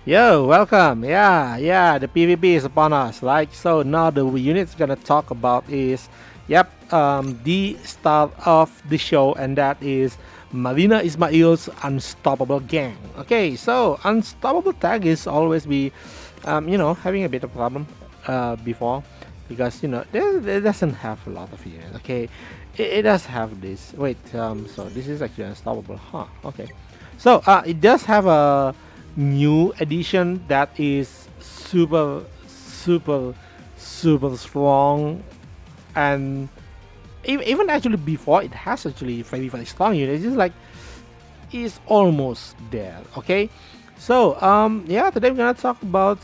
Yo, welcome. Yeah, the PvP is upon us. Like so, now the unit's gonna talk about is, the start of the show, and that is Marina Ismail's Unstoppable Gang. Okay, so Unstoppable tag is always be, having a bit of problem, before, because it doesn't have a lot of units. Okay, it does have this. Wait, so this is actually Unstoppable, huh? Okay, so it does have a new edition that is super strong, and even actually before it has actually very strong unit. It's just like it's almost there. Okay, so yeah, today we're gonna talk about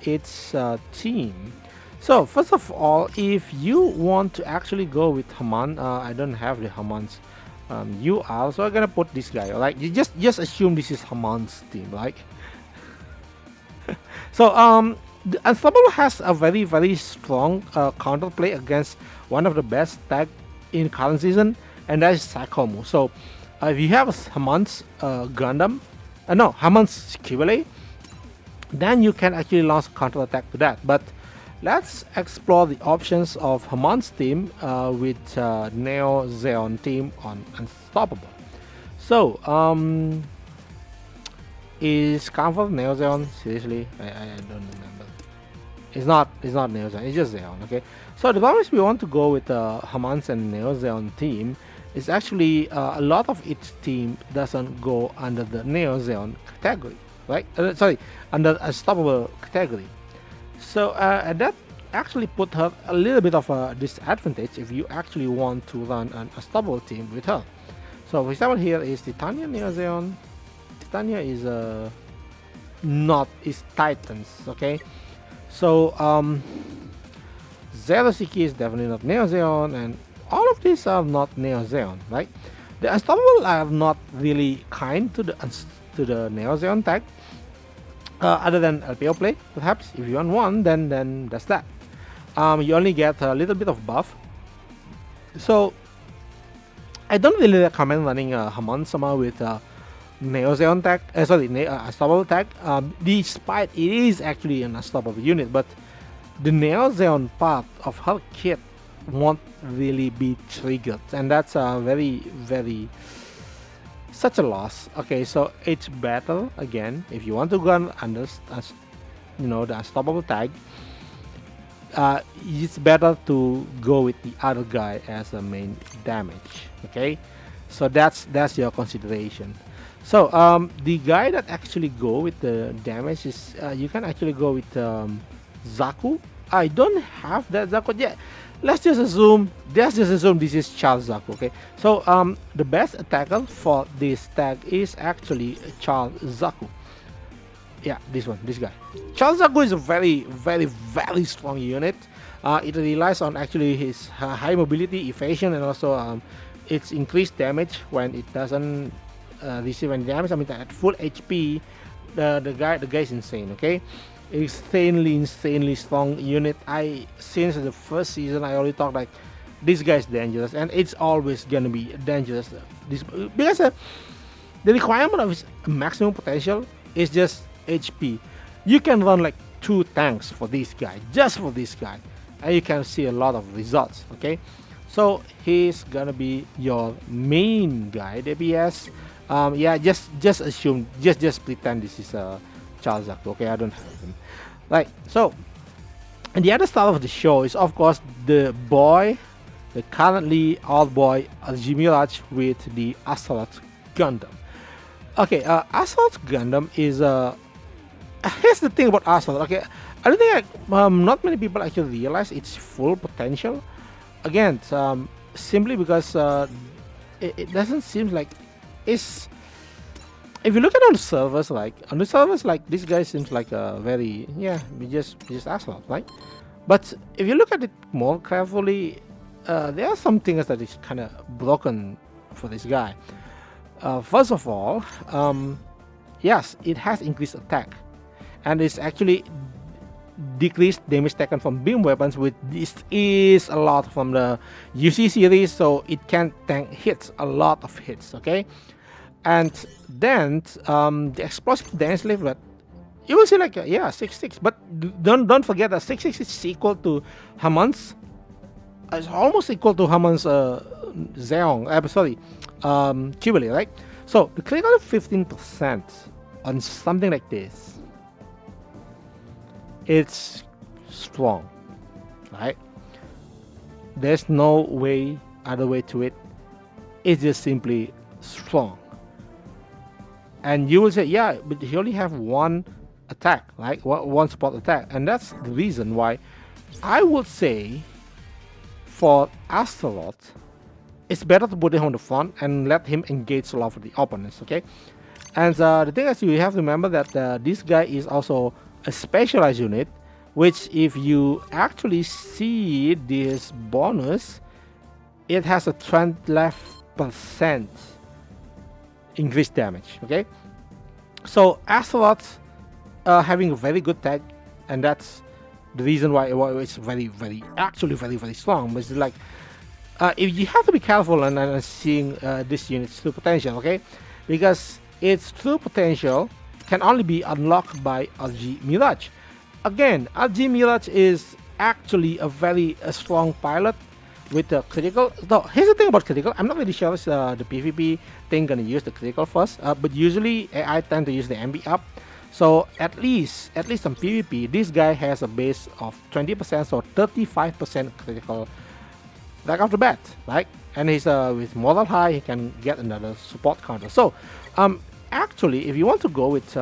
its team. So first of all, if you want to actually go with Haman, I don't have the Haman's UR, so I'm gonna put this guy. Like you just assume this is Haman's team. Like so, the Unstoppable has a very strong counterplay against one of the best tag in current season, and that is Sakomu. So, if you have Haman's Gundam, no, Haman's Kibele, then you can actually launch counter attack to that. But let's explore the options of Haman's team with Neo Zeon team on Unstoppable. So, is Comfort Neo Zeon? Seriously, I don't remember. It's not Neo Zeon. It's just Zeon. Okay. So the problem is we want to go with Haman's and Neo Zeon team. Is actually a lot of its team doesn't go under the Neo Zeon category, right? Sorry, under Unstoppable category. So and that actually put her a little bit of a disadvantage if you actually want to run an Unstoppable team with her. So for example, here is Titania Neo Zeon. Titania is not is Titans, okay? So Zero Siki is definitely not Neo Zeon, and all of these are not Neo Zeon, right? The Unstoppable are not really kind to the Neo Zeon tag, other than LPO play, perhaps. If you want one, then that's that. You only get a little bit of buff. So I don't really recommend running a Haman Sama with Neo Zeon tag, Unstoppable tag. Despite it is actually an Unstoppable unit, but the Neo Zeon part of her kit won't really be triggered, and that's a very such a loss. Okay, so it's better again if you want to run under the Unstoppable tag. It's better to go with the other guy as a main damage. Okay, so that's your consideration. So the guy that actually go with the damage is you can actually go with Zaku. I don't have that Zaku yet. Let's just assume this is Charles Zaku. Okay, so the best attacker for this tag is actually Charles Zaku. Yeah, this guy. Charles Zaku is a very strong unit. It relies on actually his high mobility, evasion, and also its increased damage when it doesn't receive any damage. I mean, at full HP, the guy is insane. Okay, insanely strong unit. Since the first season I already talked like this guy is dangerous, and it's always gonna be dangerous. This because the requirement of his maximum potential is just HP. You can run like 2 tanks for this guy, just for this guy, and you can see a lot of results. Okay, so he's gonna be your main guy, the BS. Yeah, just assume, just pretend this is a Charles Zaku. Okay, I don't have him. Right. So, and the other star of the show is of course the boy, the currently old boy Jimiraj with the Astelot Gundam. Okay, Astelot Gundam is here's the thing about Astelot. Okay, I don't think not many people actually realize its full potential. Again, simply because it doesn't seem like it's. If you look at on the servers like this guy seems like a very we just Astelot, right? But if you look at it more carefully, there are some things that is kind of broken for this guy. First of all, yes, it has increased attack, and it's actually decreased damage taken from beam weapons, which this is a lot from the UC series, so it can tank hits, a lot of hits. Okay, and then the explosive damage level You will see like yeah 6-6, but don't forget that 6-6 is equal to Haman's. It's almost equal to Haman's Zeong. Sorry, Jubilee, right? So the critical of 15% on something like this, it's strong, right? There's no way other way to it. It's just simply strong. And you will say, yeah, but he only have one attack, right? One support attack, and that's the reason why I would say for Astelot, it's better to put him on the front and let him engage a lot of the opponents. Okay, and the thing is, you have to remember that this guy is also a specialized unit, which if you actually see this bonus, it has a 20% increased damage. Okay, so Astelot having a very good tag, and that's the reason why it's actually very strong. But it's like if you have to be careful and seeing this unit's true potential, okay, because its true potential can only be unlocked by LG Mirage. Again, LG Mirage is actually a very strong pilot with the critical. So here's the thing about critical. I'm not really sure if the PvP thing gonna use the critical first, but usually I tend to use the MB up. So at least on PvP, this guy has a base of 20%, so 35% critical right off the bat, right? And he's with moral high, he can get another support counter. So actually, if you want to go with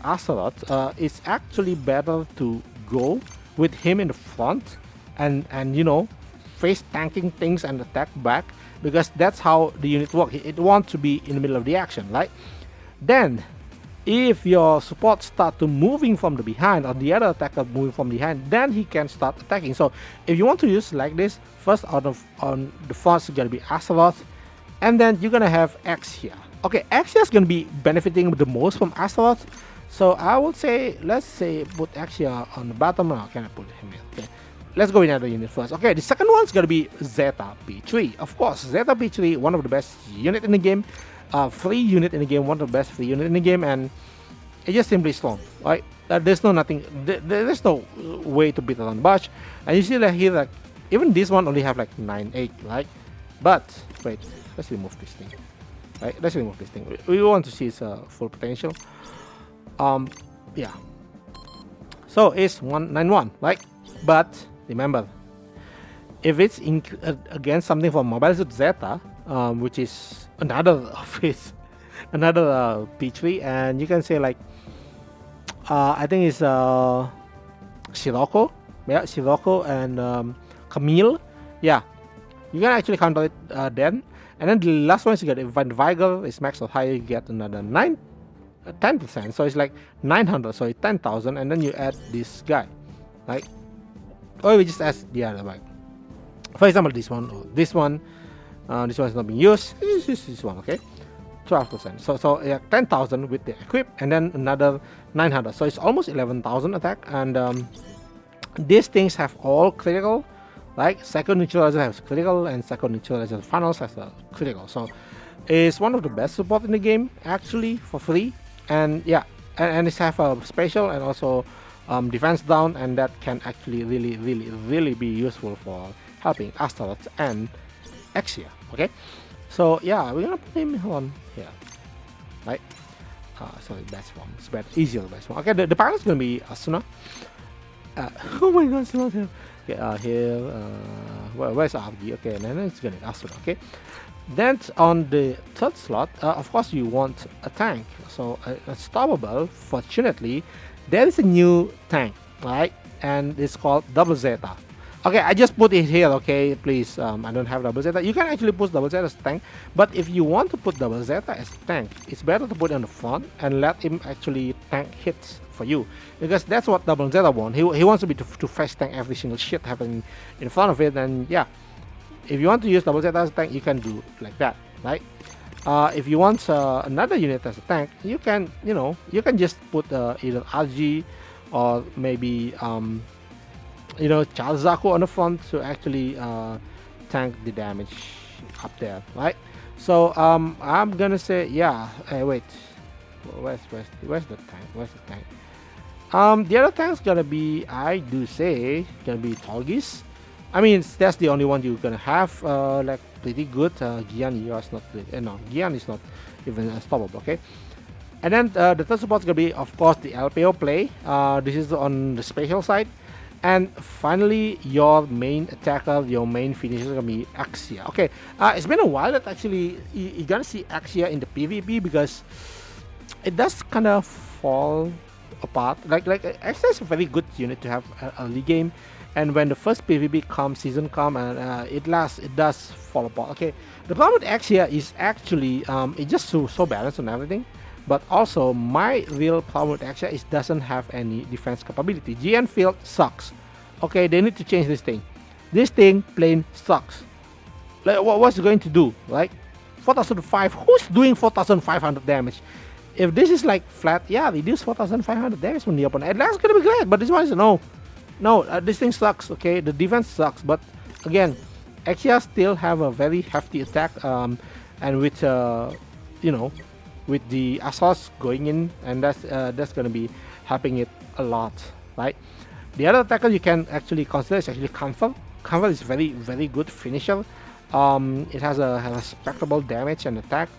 Astelot, it's actually better to go with him in the front and you know, face tanking things and attack back, because that's how the unit works. It wants to be in the middle of the action, right? Then if your support start to moving from the behind, or the other attacker moving from behind, then he can start attacking. So if you want to use like this, first on the front is gonna be Astelot, and then you're gonna have Exia. Okay, Exia is gonna be benefiting the most from Astelot. So I would say, let's say put Exia on the bottom. Now can I put him here? Okay, let's go with another unit first. Okay, the second one's gonna be Zeta P3. Of course, Zeta P3, one of the best unit in the game. Free unit in the game, one of the best free unit in the game, and it's just simply strong, right? There's no nothing, there's no way to beat it on Bash. And you see that here, like even this one only have like 9-8, right? But wait, let's remove this thing, right? Let's remove this thing. We want to see its full potential. Yeah. So it's 191, right? But remember, if it's against something from Mobile Suit Zeta, which is another of his, another P3, and you can say like I think it's Sirocco, yeah, Sirocco and Camille, yeah, you can actually counter it then. And then the last one is you get Van Weigel is max or higher, you get another 10%, so it's like 900, so it's 10,000, and then you add this guy, right? Or we just add the other one. For example, this one or this one. This one is not being used. This one, okay, 12%. So yeah, 10,000 with the equip, and then another 900. So it's almost 11,000 attack. And these things have all critical. Like second neutralizer has critical, and second neutralizer finals has a critical. So it's one of the best support in the game actually for free. And yeah, and it's have a special and also defense down, and that can actually really be useful for helping Astelot and Exia. Okay, so yeah, we're gonna put him on here, right? Sorry, best one. It's better, easier best one. Okay, the pilot's gonna be Asuna. Oh my god, it's not here. Okay, here, where's RG? Okay, and then it's gonna be Asuna. Okay, then on the third slot, of course, you want a tank. So unstoppable. Fortunately, there is a new tank, right? And it's called Double Zeta. Okay, I just put it here, okay, please, I don't have Double Zeta. You can actually put Double Zeta as tank, but if you want to put Double Zeta as tank, it's better to put it on the front and let him actually tank hits for you, because that's what Double Zeta wants. He wants to be to fast tank every single shit happening in front of it, and yeah, if you want to use Double Zeta as a tank, you can do like that, right? If you want another unit as a tank, you can, you know, you can just put either RG or maybe you know, Charles Zaku on the front to actually tank the damage up there, right? So I'm gonna say, yeah. Wait, where's the tank? Where's the tank? The other tank's gonna be, I do say, gonna be Torgis. I mean, that's the only one you're gonna have. Like pretty good. Gian, yours not. No, Gian is not even unstoppable. Okay. And then the third support is gonna be, of course, the LPO play. This is on the special side. And finally, your main attacker, your main finisher is gonna be Exia. Okay, it's been a while that actually you're gonna see Exia in the PvP because it does kind of fall apart. Like Exia is a very good unit to have early game, and when the first PvP comes, season come, and it does fall apart. Okay, the problem with Exia is actually it's just so balanced on everything. But also, my real problem with Exia is doesn't have any defense capability. GN field sucks. Okay, they need to change this thing. This thing plain sucks. Like, what's it going to do? Like 4,005. Who's doing 4,500 damage? If this is like flat, yeah, reduce 4,500 damage from the opponent. And that's gonna be great. But this one is no. This thing sucks. Okay, the defense sucks. But again, Exia still have a very hefty attack. And with you know. With the Astelot going in, and that's going to be helping it a lot, right? The other attacker you can actually consider is actually Comfort. Comfort is very good finisher. It has a respectable damage and attack,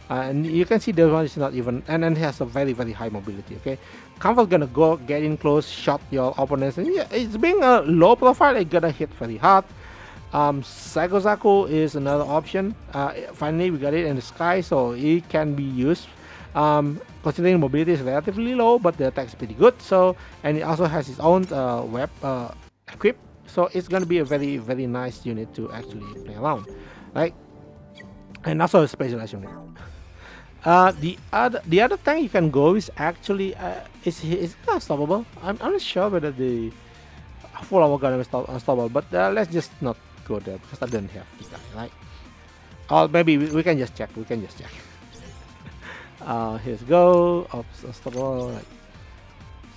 and you can see this one is not even, and then it has a very high mobility. Okay, Comfort gonna go get in close, shot your opponents, and yeah, it's being a low profile. It's gonna hit very hard. Psycho Zaku is another option. Finally, we got it in the sky, so it can be used. Considering mobility is relatively low, but the attack is pretty good. So, and it also has its own web equip. So it's gonna be a very nice unit to actually play around, right? And also a specialized unit. The other tank you can go is actually is it unstoppable? I'm not sure whether the full armor gun is unstoppable, but let's just not go there because I don't have this guy, right? Or maybe we can just check. Here's go. Oops, unstoppable. Right.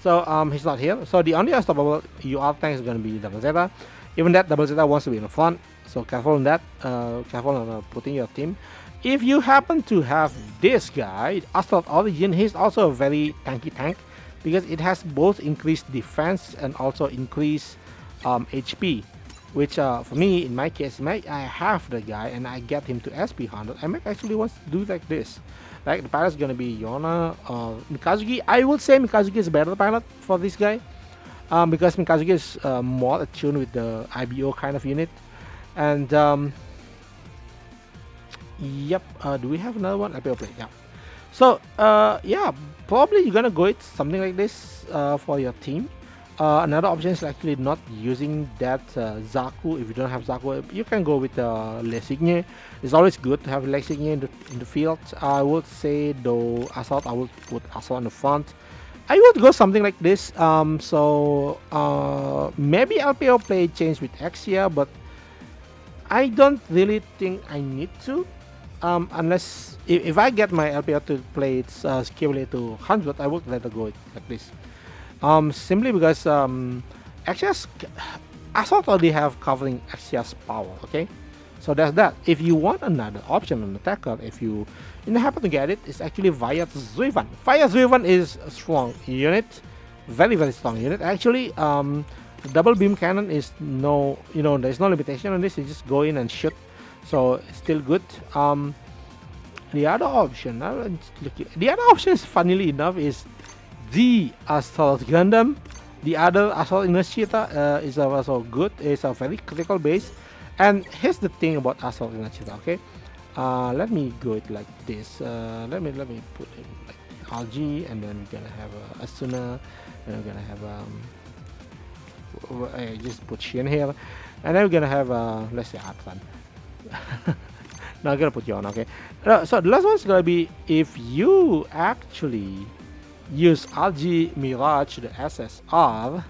So he's not here. So the only unstoppable UR tank is gonna be Double Zeta. Even that Double Zeta wants to be in the front. So careful on that. Careful on putting your team. If you happen to have this guy, Astelot Origin, he's also a very tanky tank because it has both increased defense and also increased HP. Which for me, in my case, I have the guy and I get him to SP 100. I might actually want to do like this. Like the pilot is gonna be Yona or Mikazuki. I would say Mikazuki is a better pilot for this guy because Mikazuki is more attuned with the IBO kind of unit. And yep, do we have another one? IBO play, yeah. So yeah, probably you're gonna go with something like this for your team. Another option is actually not using that Zaku. If you don't have Zaku, you can go with Lesigne. It's always good to have Lesigne in the field. I would say though, Assault, I would put Assault in the front. I would go something like this. So maybe LPO play change with Exia, but I don't really think I need to. Unless if I get my LPO to play its skill to 100, I would let it go like this. Simply because Axia's Assault already have covering Axia's power, okay? So that's that. If you want another option on attacker, if you happen to get it, it's actually via Zuivan. Via Zuivan is a strong unit, very strong unit. Actually, double beam cannon is there's no limitation on this. You just go in and shoot, so it's still good. The other option, funnily enough, is the Astelot Gundam. The other Astelot Initiator is also good. It's a very critical base. And here's the thing about Astelot Initiator, okay? Let me go it like this. Let me put it like RG, and then we're gonna have Asuna, and we're gonna have I just put Shin here, and then we're gonna have let's say Atlan. Now I'm gonna put you on, okay? So the last one's gonna be if you actually use RG Mirage, the SSR,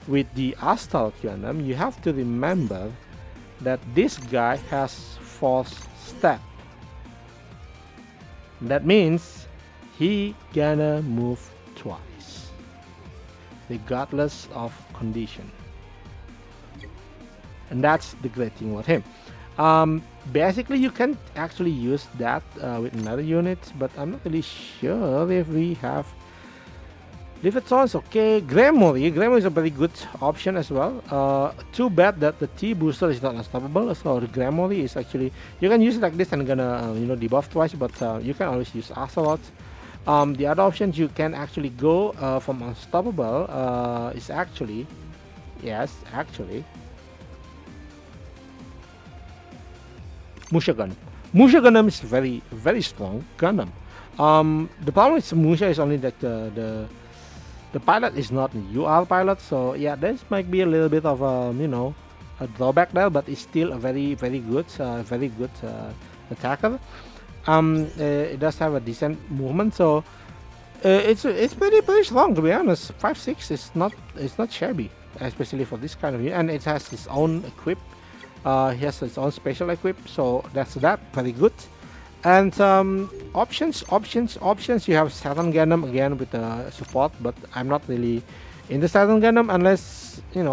with the Astelot Gundam, you have to remember that this guy has force step. That means he gonna move twice, regardless of condition. And that's the great thing about him. Basically, you can actually use that with another unit, but I'm not really sure if we have Livingston is okay. Gremory is a very good option as well. Too bad that the T booster is not unstoppable. So the Gremory is actually, you can use it like this and gonna debuff twice, but you can always use Astelot. The other options you can actually go from unstoppable is actually, yes, actually Musha Gundam. Musha Gundam is very strong Gundam. The problem with Musha is only that the pilot is not a UR pilot, so yeah, this might be a little bit of a drawback there, but it's still a very good attacker. It does have a decent movement, so it's pretty strong, to be honest. 5.6 is not, it's not shabby, especially for this kind of unit, and it has its own equip. He has its own special equip, so that's very good. And options. You have Saturn Gundam again with support, but I'm not really in the Saturn Gundam unless you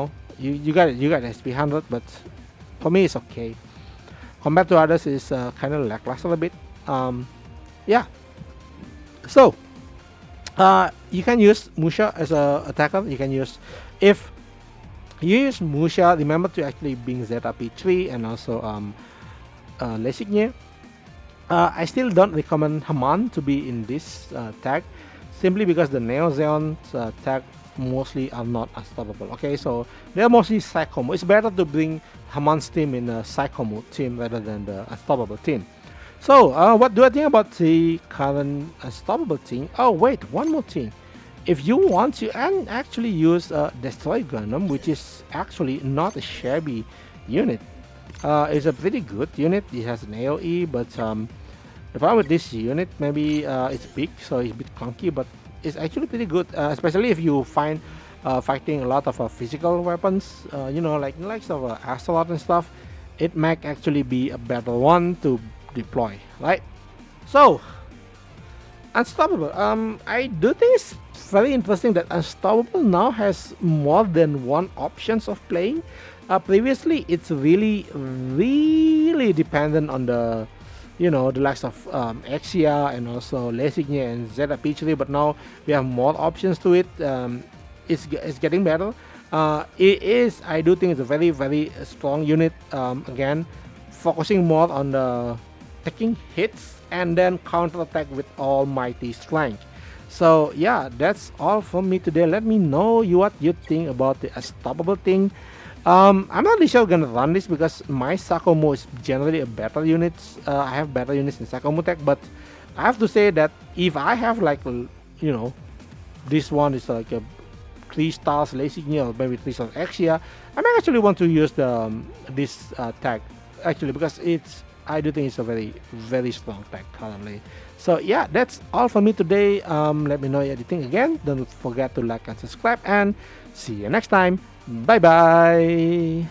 got SP100. But for me, it's okay. Compared to others, is kind of lackluster a bit. Yeah. So you can use Musha as a attacker. You can use, if you use Musha, remember to actually bring ZRP3 and also Lesigny. I still don't recommend Haman to be in this tag, simply because the Neo Zeon tag mostly are not unstoppable. Okay, so they're mostly Psycho mode. It's better to bring Haman's team in a Psycho mode team rather than the unstoppable team. So what do I think about the current unstoppable team? Oh wait, one more thing. If you want to, and actually use Destroy Gundam, which is actually not a shabby unit. It's a pretty good unit. It has an AoE, but the problem with this unit, maybe it's big, so it's a bit clunky, but it's actually pretty good, especially if you find fighting a lot of physical weapons, like the likes of Astelot and stuff. It might actually be a better one to deploy, right? So, Unstoppable. I do think it's very interesting that Unstoppable now has more than one options of playing. Previously, it's really dependent on the likes of exia and also Lesigny and ZRP3, but now we have more options to it. It's getting better. I do think it's a very strong unit. Again, focusing more on the taking hits and then counter attack with almighty strength. So yeah, that's all from me today. Let me know what you think about the unstoppable thing. I'm not really sure gonna run this because my Sakomo is generally a better unit. I have better units in Sakomo Tech, but I have to say that if I have this one is like a 3 stars Lesigny or maybe 3 stars Exia, I may actually want to use the this tag actually, because I do think it's a very strong tag currently. So yeah, that's all for me today. Let me know what you think again. Don't forget to like and subscribe, and see you next time. Bye bye.